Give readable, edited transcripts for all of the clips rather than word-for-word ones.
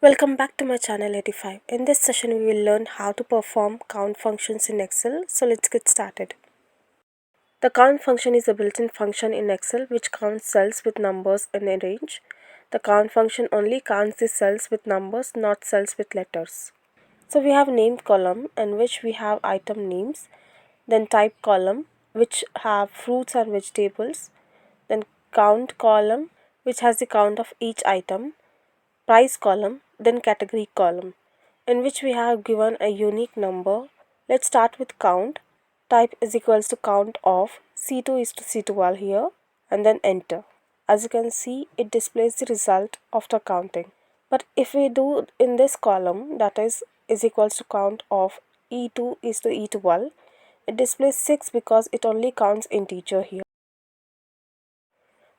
Welcome back to my channel Edify. In this session we will learn how to perform count functions in Excel. So let's get started. The count function is a built-in function in Excel which counts cells with numbers in a range. The count function only counts the cells with numbers, not cells with letters. So we have named column in which we have item names, then type column which have fruits and vegetables, then count column which has the count of each item, price column, then category column, in which we have given a unique number. Let's start with count. Type is equals to count of C2 is to C12 here and then enter. As you can see, it displays the result after counting. But if we do in this column, that is equals to count of E2 is to E12, it displays 6 because it only counts integer here.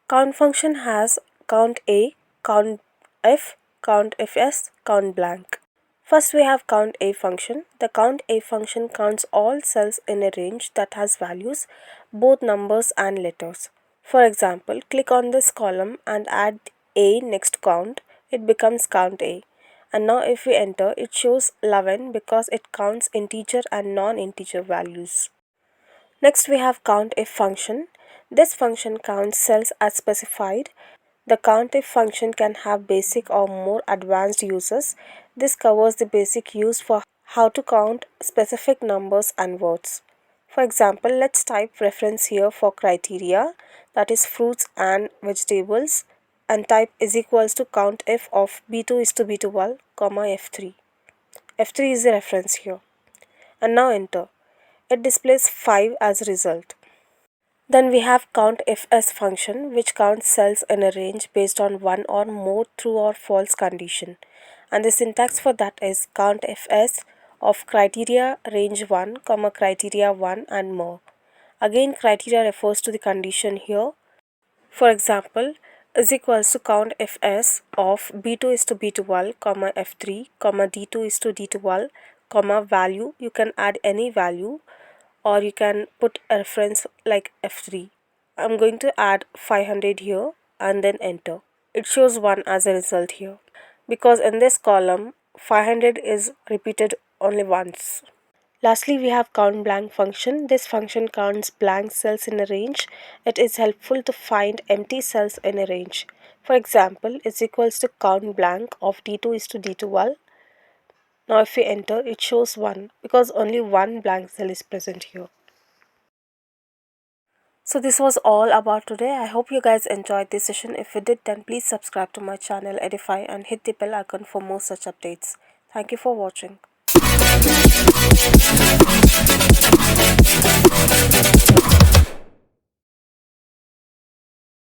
Count function has count A, count F, count fs, count blank. First we have count A function. The count A function counts all cells in a range that has values, both numbers and letters. For example, click on this column and add A next count, it becomes count A. And now if we enter, it shows 11 because it counts integer and non-integer values. Next we have COUNTIF function. This function counts cells as specified. The COUNTIF function can have basic or more advanced uses. This covers the basic use for how to count specific numbers and words. For example, let's type reference here for criteria, that is fruits and vegetables, and type is equals to COUNTIF of B2 is to B12, comma F3. F3 is the reference here. And now enter. It displays 5 as a result. Then we have COUNTIFS function which counts cells in a range based on one or more true or false condition. And the syntax for that is COUNTIFS of criteria range 1, comma criteria 1 and more. Again, criteria refers to the condition here. For example, is equals to COUNTIFS of B2 is to B12, comma F3, comma D2 is to D12, comma value. You can add any value, or you can put a reference like F3. I'm going to add 500 here and then enter. It shows 1 as a result here because in this column 500 is repeated only once. Lastly, we have count blank function. This function counts blank cells in a range. It is helpful to find empty cells in a range. For example, it's equals to count blank of D2 is to D12. Now if we enter, it shows 1 because only one blank cell is present here. So this was all about today. I hope you guys enjoyed this session. If you did, then please subscribe to my channel Edify and hit the bell icon for more such updates. Thank you for watching.